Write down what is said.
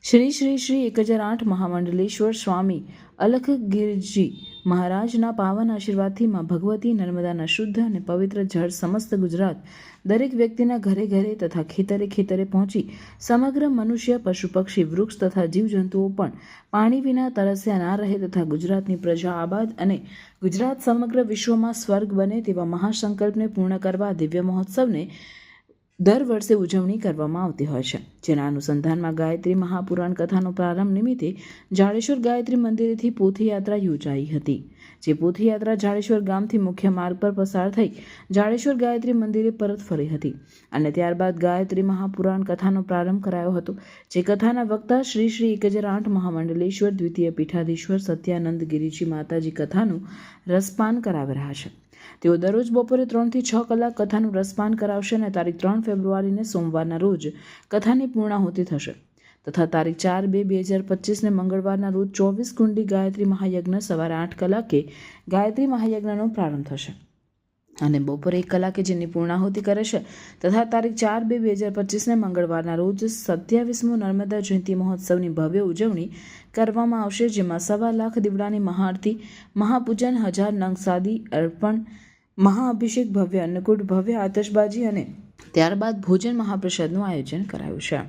શ્રી શ્રી શ્રી 1008 મહામંડલેશ્વર સ્વામી અલખગીરજી મહારાજના પાવન આશીર્વાદથી માં ભગવતી નર્મદાના શુદ્ધ અને પવિત્ર જળ સમસ્ત ગુજરાત દરેક વ્યક્તિના ઘરે ઘરે તથા ખેતરે ખેતરે પહોંચી સમગ્ર મનુષ્ય, પશુ પક્ષી, વૃક્ષ તથા જીવજંતુઓ પણ પાણી વિના તરસ્યા ના રહે તથા ગુજરાતની પ્રજા આબાદ અને ગુજરાત સમગ્ર વિશ્વમાં સ્વર્ગ બને તેવા મહાસંકલ્પને પૂર્ણ કરવા દિવ્ય મહોત્સવને દર વર્ષે ઉજવણી કરવામાં આવતી હોય છે, જેના અનુસંધાનમાં ગાયત્રી મહાપુરાણ કથાનો પ્રારંભ નિમિત્તે જાડેશ્વર ગાયત્રી મંદિરેથી પોથીયાત્રા યોજાઈ હતી, જે પોથીયાત્રા જાડેશ્વર ગામથી મુખ્ય માર્ગ પર પસાર થઈ જાડેશ્વર ગાયત્રી મંદિરે પરત ફરી હતી અને ત્યારબાદ ગાયત્રી મહાપુરાણ કથાનો પ્રારંભ કરાયો હતો, જે કથાના વક્તા શ્રી શ્રી 1008 મહામંડલેશ્વર દ્વિતીય પીઠાધીશ્વર સત્યાનંદ ગિરિજી માતાજી કથાનું રસપાન કરાવી રહ્યા છે। તેઓ દરરોજ બપોરે 3 થી 6 કલાક કથાનું રસપાન કરાવશે અને તારીખ 3 ફેબ્રુઆરીને સોમવારના રોજ કથાની પૂર્ણાહુતિ થશે તથા તારીખ 4/2/2025ને મંગળવારના રોજ 24 કુંડી ગાયત્રી મહાયજ્ઞ સવારે 8 કલાકે ગાયત્રી મહાયજ્ઞનો પ્રારંભ થશે અને બપોરે 1 કલાકે જેની પૂર્ણાહુતિ કરે છે તથા તારીખ 4/2/2025ને મંગળવારના રોજ 27મો નર્મદા જયંતિ મહોત્સવની ભવ્ય ઉજવણી કરવામાં આવશે, જેમાં 1.25 લાખ દીવડાની મહાઆરતી, મહાપૂજન, 1000 નંગ સાદી અર્પણ, મહાઅભિષેક, ભવ્ય અન્નકૂટ, ભવ્ય આતશબાજી અને ત્યારબાદ ભોજન મહાપ્રસાદનું આયોજન કરાયું છે।